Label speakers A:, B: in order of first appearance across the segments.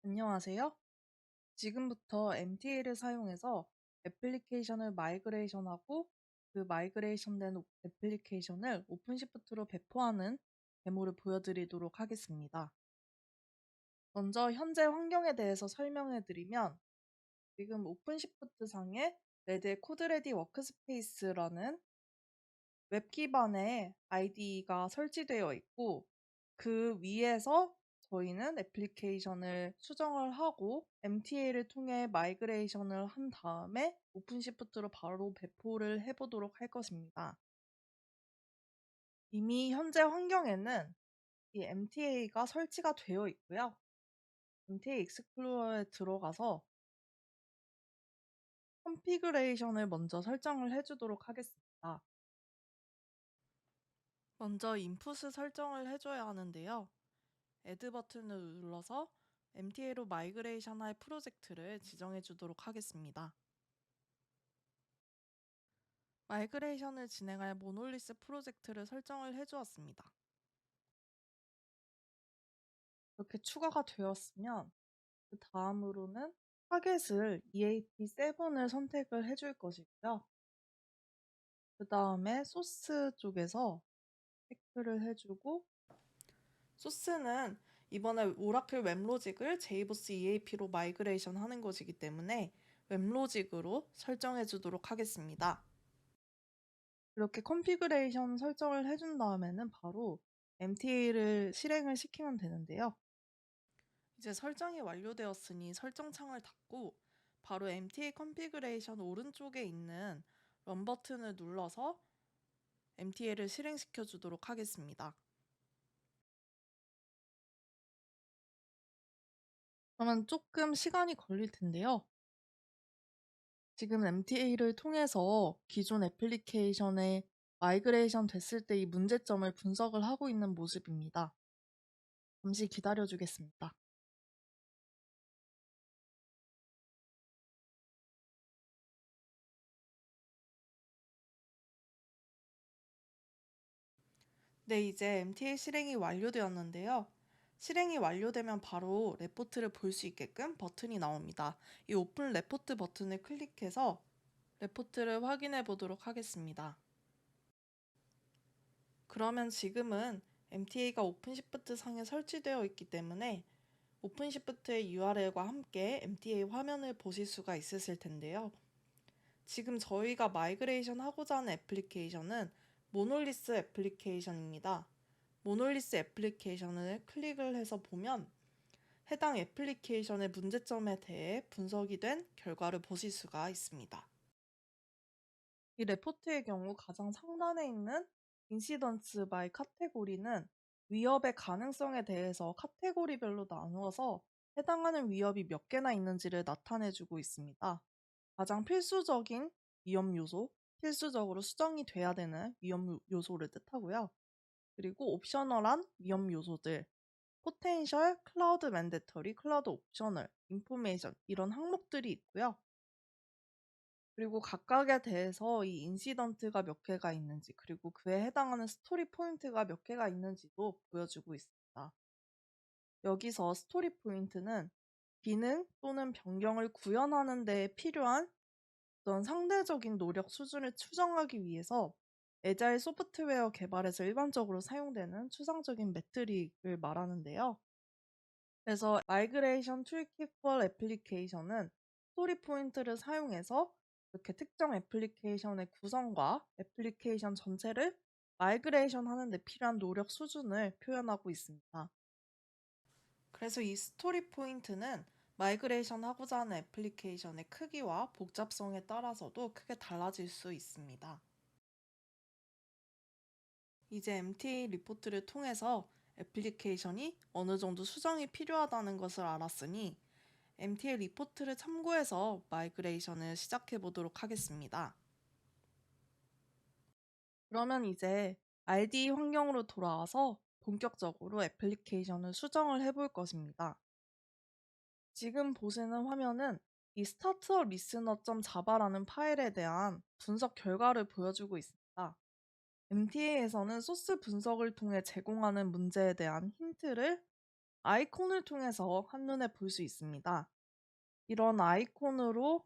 A: 안녕하세요. 지금부터 MTA를 사용해서 애플리케이션을 마이그레이션하고 그 마이그레이션된 애플리케이션을 오픈시프트로 배포하는 데모를 보여드리도록 하겠습니다. 먼저 현재 환경에 대해서 설명해 드리면 지금 오픈시프트 상에 레드의 코드레디 워크스페이스라는 웹 기반의 IDE가 설치되어 있고 그 위에서 저희는 애플리케이션을 수정을 하고 MTA를 통해 마이그레이션을 한 다음에 오픈시프트로 바로 배포를 해보도록 할 것입니다. 이미 현재 환경에는 이 MTA가 설치가 되어 있고요. MTA 익스플로러에 들어가서 컨피그레이션을 먼저 설정을 해주도록 하겠습니다. 먼저 인풋을 설정을 해줘야 하는데요. 애드 버튼을 눌러서 MTA로 마이그레이션 할 프로젝트를 지정해 주도록 하겠습니다. 마이그레이션을 진행할 모놀리스 프로젝트를 설정을 해 주었습니다. 이렇게 추가가 되었으면 그 다음으로는 타겟을 EAP7을 선택을 해줄 것이고요. 그 다음에 소스 쪽에서 체크를 해주고 소스는 이번에 오라클 웹로직을 JBoss EAP로 마이그레이션 하는 것이기 때문에 웹로직으로 설정해 주도록 하겠습니다. 이렇게 컨피그레이션 설정을 해준 다음에는 바로 MTA를 실행을 시키면 되는데요. 이제 설정이 완료되었으니 설정 창을 닫고 바로 MTA 컨피그레이션 오른쪽에 있는 런 버튼을 눌러서 MTA를 실행시켜 주도록 하겠습니다. 그러면 조금 시간이 걸릴 텐데요. 지금 MTA를 통해서 기존 애플리케이션에 마이그레이션 됐을 때 이 문제점을 분석을 하고 있는 모습입니다. 잠시 기다려 주겠습니다. 네, 이제 MTA 실행이 완료되었는데요. 실행이 완료되면 바로 레포트를 볼 수 있게끔 버튼이 나옵니다. 이 오픈 레포트 버튼을 클릭해서 레포트를 확인해 보도록 하겠습니다. 그러면 지금은 MTA가 오픈시프트 상에 설치되어 있기 때문에 오픈시프트의 URL과 함께 MTA 화면을 보실 수가 있으실 텐데요. 지금 저희가 마이그레이션 하고자 하는 애플리케이션은 모놀리스 애플리케이션입니다. 모놀리스 애플리케이션을 클릭을 해서 보면 해당 애플리케이션의 문제점에 대해 분석이 된 결과를 보실 수가 있습니다. 이 레포트의 경우 가장 상단에 있는 인시던스 바이 카테고리는 위협의 가능성에 대해서 카테고리별로 나누어서 해당하는 위협이 몇 개나 있는지를 나타내주고 있습니다. 가장 필수적인 위험 요소, 필수적으로 수정이 돼야 되는 위험 요소를 뜻하고요. 그리고 옵셔널한 위험 요소들, 포텐셜, 클라우드 맨데터리, 클라우드 옵셔널, 인포메이션 이런 항목들이 있고요. 그리고 각각에 대해서 이 인시던트가 몇 개가 있는지 그리고 그에 해당하는 스토리 포인트가 몇 개가 있는지도 보여주고 있습니다. 여기서 스토리 포인트는 기능 또는 변경을 구현하는 데 필요한 어떤 상대적인 노력 수준을 추정하기 위해서 애자일 소프트웨어 개발에서 일반적으로 사용되는 추상적인 매트릭을 말하는데요. 그래서 마이그레이션 툴킷 for 애플리케이션은 스토리 포인트를 사용해서 이렇게 특정 애플리케이션의 구성과 애플리케이션 전체를 마이그레이션 하는 데 필요한 노력 수준을 표현하고 있습니다. 그래서 이 스토리 포인트는 마이그레이션 하고자 하는 애플리케이션의 크기와 복잡성에 따라서도 크게 달라질 수 있습니다. 이제 MTA 리포트를 통해서 애플리케이션이 어느 정도 수정이 필요하다는 것을 알았으니 MTA 리포트를 참고해서 마이그레이션을 시작해 보도록 하겠습니다. 그러면 이제 RDE 환경으로 돌아와서 본격적으로 애플리케이션을 수정을 해볼 것입니다. 지금 보시는 화면은 이 startup listener.java라는 파일에 대한 분석 결과를 보여주고 있습니다. MTA에서는 소스 분석을 통해 제공하는 문제에 대한 힌트를 아이콘을 통해서 한눈에 볼 수 있습니다. 이런 아이콘으로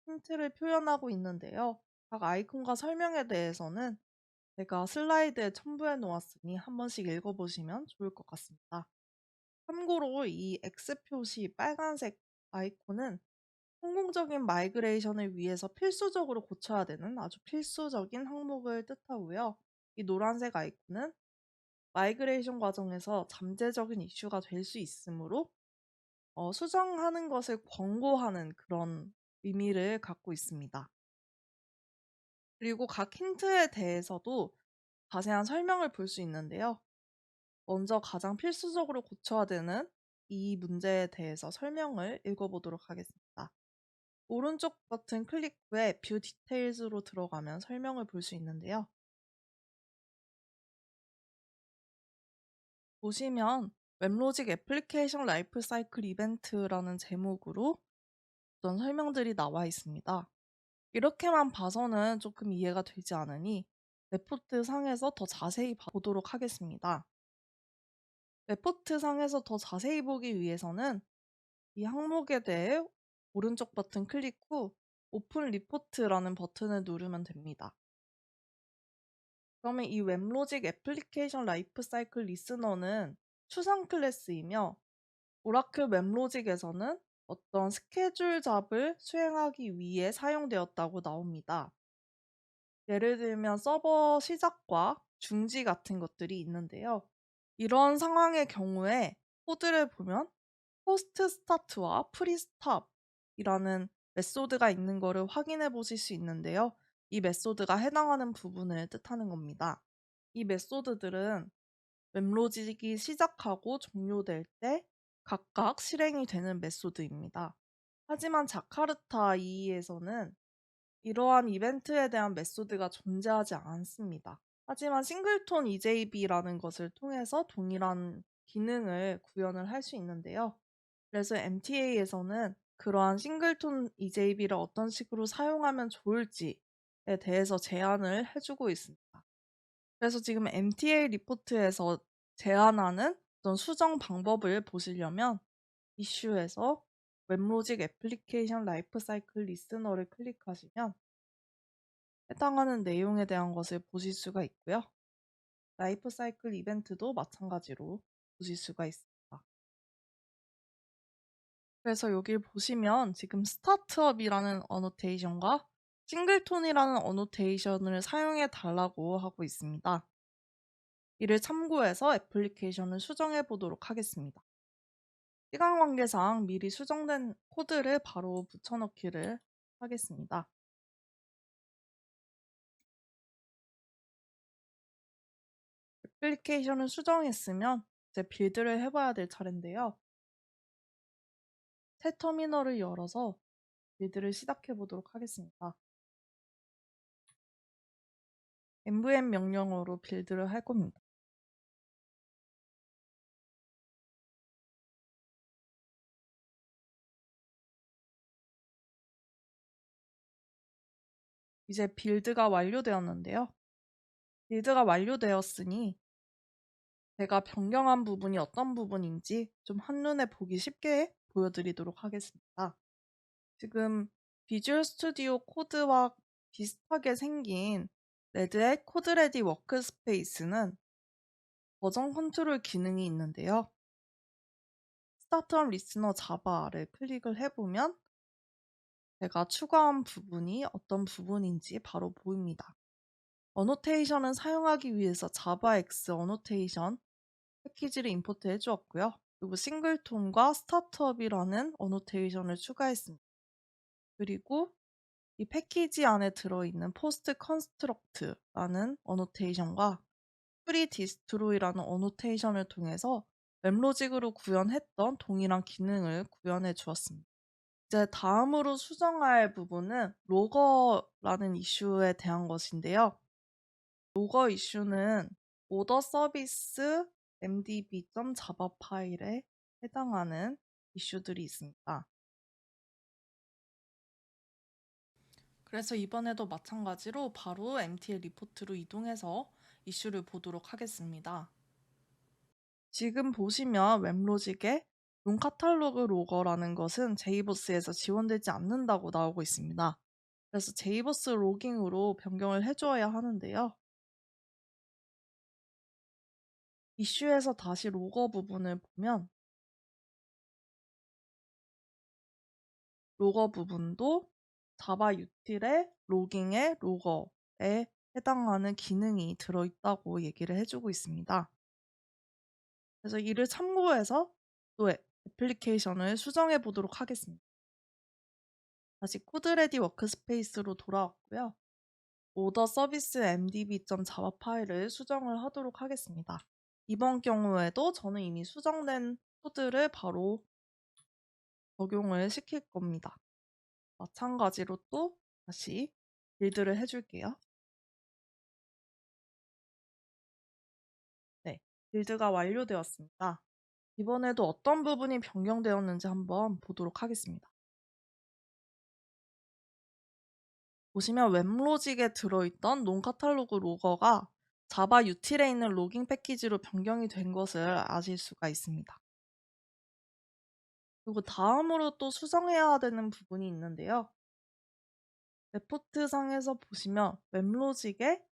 A: 힌트를 표현하고 있는데요. 각 아이콘과 설명에 대해서는 제가 슬라이드에 첨부해 놓았으니 한 번씩 읽어보시면 좋을 것 같습니다. 참고로 이 X 표시 빨간색 아이콘은 성공적인 마이그레이션을 위해서 필수적으로 고쳐야 되는 아주 필수적인 항목을 뜻하고요. 이 노란색 아이콘은 마이그레이션 과정에서 잠재적인 이슈가 될 수 있으므로 수정하는 것을 권고하는 그런 의미를 갖고 있습니다. 그리고 각 힌트에 대해서도 자세한 설명을 볼 수 있는데요. 먼저 가장 필수적으로 고쳐야 되는 이 문제에 대해서 설명을 읽어보도록 하겠습니다. 오른쪽 버튼 클릭 후에 뷰 디테일즈로 들어가면 설명을 볼 수 있는데요. 보시면 웹로직 애플리케이션 라이프 사이클 이벤트라는 제목으로 어떤 설명들이 나와 있습니다. 이렇게만 봐서는 조금 이해가 되지 않으니 레포트 상에서 더 자세히 보도록 하겠습니다. 레포트 상에서 더 자세히 보기 위해서는 이 항목에 대해 오른쪽 버튼 클릭 후 오픈 리포트라는 버튼을 누르면 됩니다. 그러면 이 웹로직 애플리케이션 라이프 사이클 리스너는 추상 클래스이며 오라클 웹로직에서는 어떤 스케줄 잡을 수행하기 위해 사용되었다고 나옵니다. 예를 들면 서버 시작과 중지 같은 것들이 있는데요. 이런 상황의 경우에 코드를 보면 포스트 스타트와 프리 스탑이라는 메소드가 있는 것을 확인해 보실 수 있는데요. 이 메소드가 해당하는 부분을 뜻하는 겁니다. 이 메소드들은 웹로직이 시작하고 종료될 때 각각 실행이 되는 메소드입니다. 하지만 자카르타 2에서는 이러한 이벤트에 대한 메소드가 존재하지 않습니다. 하지만 싱글톤 EJB라는 것을 통해서 동일한 기능을 구현을 할 수 있는데요. 그래서 MTA에서는 그러한 싱글톤 EJB를 어떤 식으로 사용하면 좋을지에 대해서 제안을 해주고 있습니다. 그래서 지금 MTA 리포트에서 제안하는 어떤 수정 방법을 보시려면 이슈에서 웹로직 애플리케이션 라이프 사이클 리스너를 클릭하시면 해당하는 내용에 대한 것을 보실 수가 있고요. 라이프 사이클 이벤트도 마찬가지로 보실 수가 있습니다. 그래서 여기를 보시면 지금 스타트업이라는 어노테이션과 싱글톤이라는 어노테이션을 사용해 달라고 하고 있습니다. 이를 참고해서 애플리케이션을 수정해 보도록 하겠습니다. 시간 관계상 미리 수정된 코드를 바로 붙여넣기를 하겠습니다. 애플리케이션을 수정했으면 이제 빌드를 해봐야 될 차례인데요. 새 터미널을 열어서 빌드를 시작해 보도록 하겠습니다. nvm 명령어로 빌드를 할 겁니다. 이제 빌드가 완료되었는데요. 빌드가 완료되었으니 제가 변경한 부분이 어떤 부분인지 좀 한눈에 보기 쉽게 보여드리도록 하겠습니다. 지금 비주얼 스튜디오 코드와 비슷하게 생긴 레드햇 코드레디 워크스페이스는 버전 컨트롤 기능이 있는데요. 스타트업 리스너 자바를 클릭을 해보면 제가 추가한 부분이 어떤 부분인지 바로 보입니다. 어노테이션을 사용하기 위해서 자바X 어노테이션 패키지를 임포트 해주었고요. 그리고 싱글톤과 스타트업이라는 어노테이션을 추가했습니다. 그리고 이 패키지 안에 들어있는 포스트 컨스트럭트라는 어노테이션과 프리 디스트로이라는 어노테이션을 통해서 웹로직으로 구현했던 동일한 기능을 구현해 주었습니다. 이제 다음으로 수정할 부분은 로거라는 이슈에 대한 것인데요. 로거 이슈는 오더 서비스 mdb.java 파일에 해당하는 이슈들이 있습니다. 그래서 이번에도 마찬가지로 바로 MTL 리포트로 이동해서 이슈를 보도록 하겠습니다. 지금 보시면 웹로직에 롱카탈로그 로거라는 것은 제이버스에서 지원되지 않는다고 나오고 있습니다. 그래서 제이버스 로깅으로 변경을 해줘야 하는데요. 이슈에서 다시 로거 부분을 보면 로거 부분도 자바 유틸의 로깅의 로거에 해당하는 기능이 들어있다고 얘기를 해주고 있습니다. 그래서 이를 참고해서 또 애플리케이션을 수정해 보도록 하겠습니다. 다시 코드레디 워크스페이스로 돌아왔고요. 오더 서비스 mdb.java 파일을 수정을 하도록 하겠습니다. 이번 경우에도 저는 이미 수정된 코드를 바로 적용을 시킬 겁니다. 마찬가지로 또 다시 빌드를 해줄게요. 네, 빌드가 완료되었습니다. 이번에도 어떤 부분이 변경되었는지 한번 보도록 하겠습니다. 보시면 웹로직에 들어있던 논카탈로그 로거가 자바 유틸에 있는 로깅 패키지로 변경이 된 것을 아실 수가 있습니다. 그리고 다음으로 또 수정해야 되는 부분이 있는데요. 레포트 상에서 보시면 웹로직에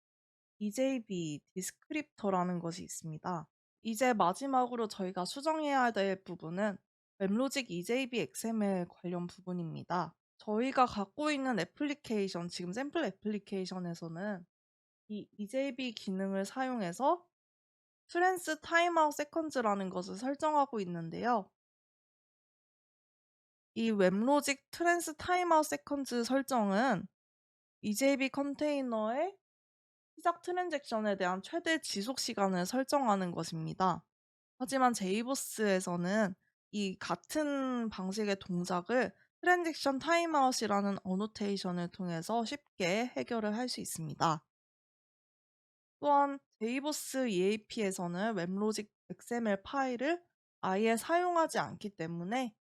A: EJB 디스크립터라는 것이 있습니다. 이제 마지막으로 저희가 수정해야 될 부분은 웹로직 EJB XML 관련 부분입니다. 저희가 갖고 있는 애플리케이션, 지금 샘플 애플리케이션에서는 이 EJB 기능을 사용해서 트랜스 타임아웃 세컨즈라는 것을 설정하고 있는데요. 이 웹로직 트랜스 타임아웃 세컨즈 설정은 EJB 컨테이너의 시작 트랜잭션에 대한 최대 지속 시간을 설정하는 것입니다. 하지만 제이보스에서는 이 같은 방식의 동작을 트랜잭션 타임아웃이라는 어노테이션을 통해서 쉽게 해결을 할 수 있습니다. 또한 제이보스 EAP에서는 웹로직 XML 파일을 아예 사용하지 않기 때문에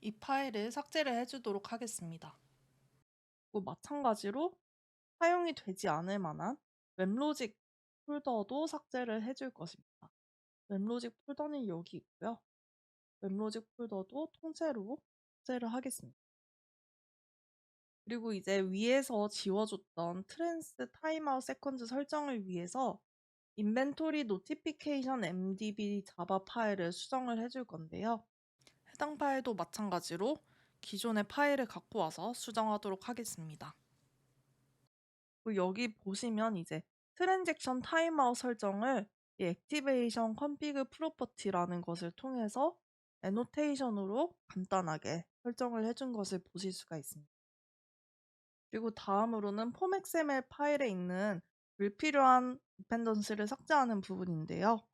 A: 이 파일을 삭제를 해주도록 하겠습니다. 또 마찬가지로 사용이 되지 않을 만한 웹로직 폴더도 삭제를 해줄 것입니다. 웹로직 폴더는 여기 있고요. 웹로직 폴더도 통째로 삭제를 하겠습니다. 그리고 이제 위에서 지워줬던 트랜스 타임아웃 세컨즈 설정을 위해서 인벤토리 노티피케이션 mdb 자바 파일을 수정을 해줄 건데요. 해당 파일도 마찬가지로 기존의 파일을 갖고 와서 수정하도록 하겠습니다. 그리고 여기 보시면 이제 트랜잭션 타임아웃 설정을 이 액티베이션 컨피그 프로퍼티라는 것을 통해서 애노테이션으로 간단하게 설정을 해준 것을 보실 수가 있습니다. 그리고 다음으로는 폼XML 파일에 있는 불필요한 디펜던스를 삭제하는 부분인데요.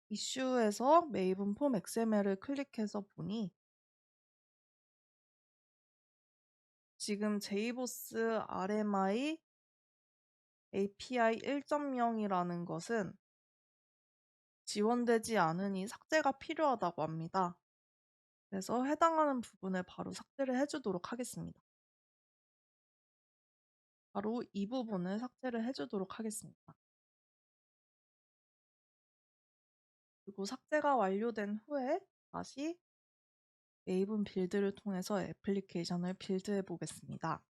A: 이슈에서 메이븐 폼 XML을 클릭해서 보니 지금 제이보스 RMI API 1.0이라는 것은 지원되지 않으니 삭제가 필요하다고 합니다. 그래서 해당하는 부분을 바로 삭제를 해주도록 하겠습니다. 바로 이 부분을 삭제를 해주도록 하겠습니다. 그리고 삭제가 완료된 후에 다시 메이븐 빌드를 통해서 애플리케이션을 빌드해 보겠습니다.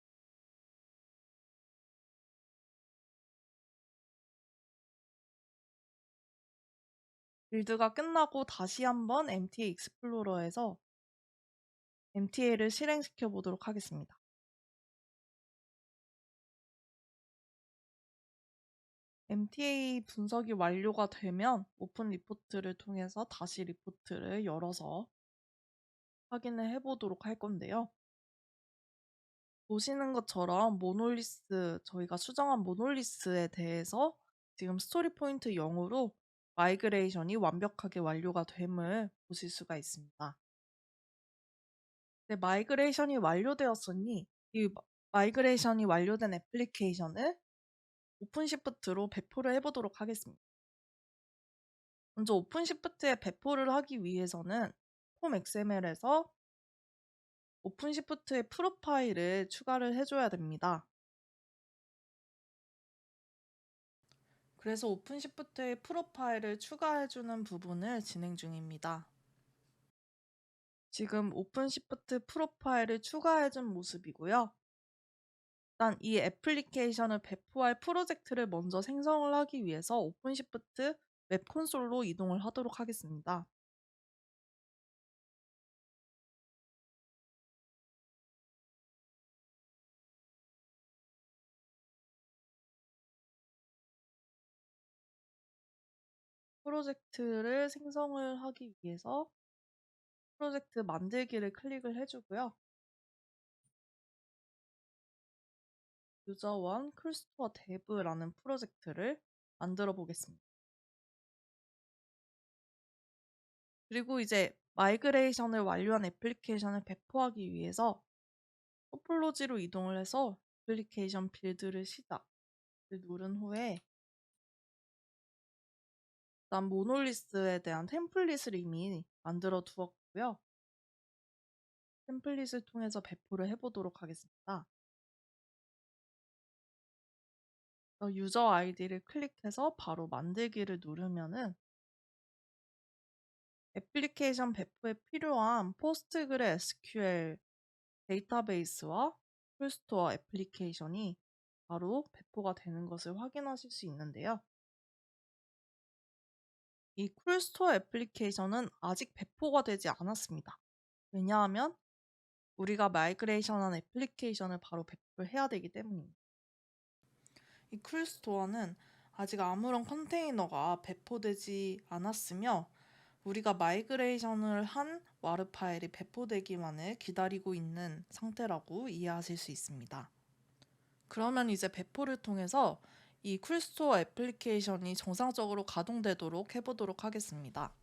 A: 빌드가 끝나고 다시 한번 MTA 익스플로러에서 MTA를 실행시켜 보도록 하겠습니다. MTA 분석이 완료가 되면 오픈 리포트를 통해서 다시 리포트를 열어서 확인을 해보도록 할 건데요. 보시는 것처럼 모놀리스, 저희가 수정한 모놀리스에 대해서 지금 스토리 포인트 0으로 마이그레이션이 완벽하게 완료가 됨을 보실 수가 있습니다. 네, 마이그레이션이 완료되었으니 이 마이그레이션이 완료된 애플리케이션을 오픈시프트로 배포를 해보도록 하겠습니다. 먼저 오픈시프트에 배포를 하기 위해서는 폼 XML에서 오픈시프트의 프로파일을 추가를 해줘야 됩니다. 그래서 오픈시프트의 프로파일을 추가해주는 부분을 진행 중입니다. 지금 오픈시프트 프로파일을 추가해준 모습이고요. 일단 이 애플리케이션을 배포할 프로젝트를 먼저 생성을 하기 위해서 오픈시프트 웹 콘솔로 이동을 하도록 하겠습니다. 프로젝트를 생성을 하기 위해서 프로젝트 만들기를 클릭을 해주고요. 유저1 쿨스토어 데브라는 프로젝트를 만들어 보겠습니다. 그리고 이제 마이그레이션을 완료한 애플리케이션을 배포하기 위해서 토폴로지로 이동을 해서 애플리케이션 빌드를 시작을 누른 후에 일단 모놀리스에 대한 템플릿을 이미 만들어 두었고요. 템플릿을 통해서 배포를 해보도록 하겠습니다. 유저 아이디를 클릭해서 바로 만들기를 누르면은 애플리케이션 배포에 필요한 포스트그레SQL 데이터베이스와 풀스토어 애플리케이션이 바로 배포가 되는 것을 확인하실 수 있는데요. 이 쿨스토어 애플리케이션은 아직 배포가 되지 않았습니다. 왜냐하면 우리가 마이그레이션한 애플리케이션을 바로 배포를 해야 되기 때문입니다. 이 쿨스토어는 아직 아무런 컨테이너가 배포되지 않았으며 우리가 마이그레이션을 한 와르 파일이 배포되기만을 기다리고 있는 상태라고 이해하실 수 있습니다. 그러면 이제 배포를 통해서 이 쿨스토어 애플리케이션이 정상적으로 가동되도록 해보도록 하겠습니다.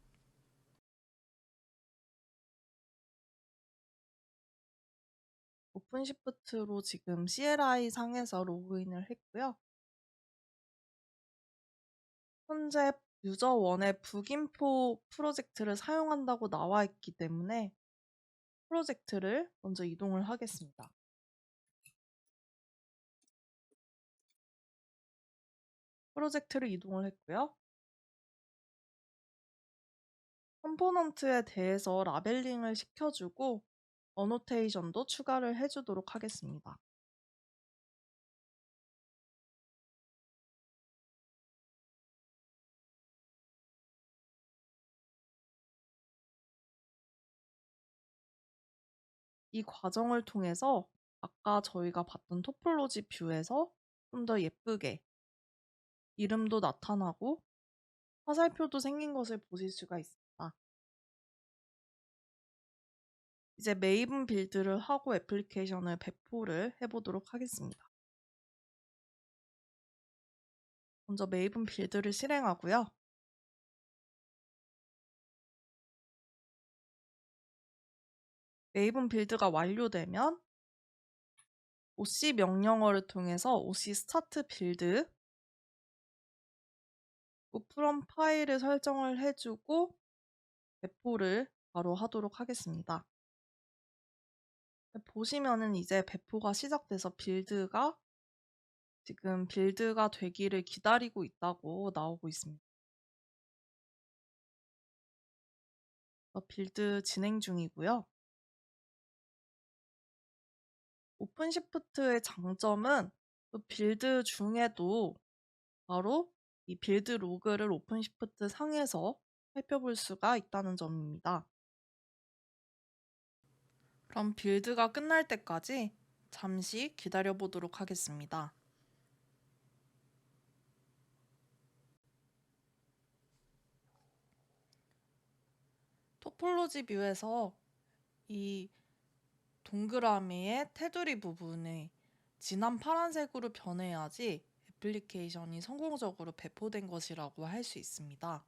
A: 오픈시프트로 지금 CLI 상에서 로그인을 했고요. 현재 유저1의 북인포 프로젝트를 사용한다고 나와 있기 때문에 프로젝트를 먼저 이동을 하겠습니다. 프로젝트를 이동을 했고요. 컴포넌트에 대해서 라벨링을 시켜주고 어노테이션도 추가를 해주도록 하겠습니다. 이 과정을 통해서 아까 저희가 봤던 토폴로지 뷰에서 좀 더 예쁘게 이름도 나타나고 화살표도 생긴 것을 보실 수가 있습니다. 이제 메이븐 빌드를 하고 애플리케이션을 배포를 해보도록 하겠습니다. 먼저 메이븐 빌드를 실행하고요. 메이븐 빌드가 완료되면 OC 명령어를 통해서 OC 스타트 빌드 프롬 파일을 설정을 해주고 배포를 바로 하도록 하겠습니다. 보시면은 이제 배포가 시작돼서 지금 빌드가 되기를 기다리고 있다고 나오고 있습니다. 빌드 진행 중이고요. 오픈시프트의 장점은 또 빌드 중에도 바로 이 빌드 로그를 오픈시프트 상에서 살펴볼 수가 있다는 점입니다. 그럼 빌드가 끝날 때까지 잠시 기다려 보도록 하겠습니다. 토폴로지 뷰에서 이 동그라미의 테두리 부분에 진한 파란색으로 변해야지 애플리케이션이 성공적으로 배포된 것이라고 할 수 있습니다.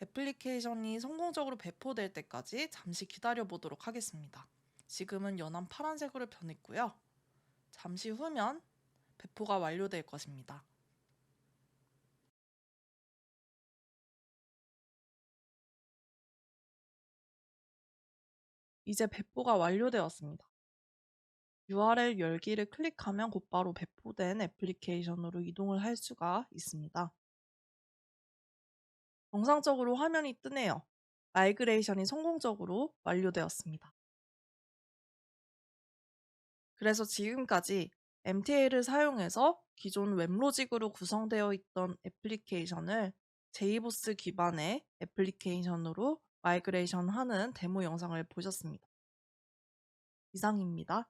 A: 애플리케이션이 성공적으로 배포될 때까지 잠시 기다려 보도록 하겠습니다. 지금은 연한 파란색으로 변했고요. 잠시 후면 배포가 완료될 것입니다. 이제 배포가 완료되었습니다. URL 열기를 클릭하면 곧바로 배포된 애플리케이션으로 이동을 할 수가 있습니다. 정상적으로 화면이 뜨네요. 마이그레이션이 성공적으로 완료되었습니다. 그래서 지금까지 MTA를 사용해서 기존 웹로직으로 구성되어 있던 애플리케이션을 제이보스 기반의 애플리케이션으로 마이그레이션 하는 데모 영상을 보셨습니다. 이상입니다.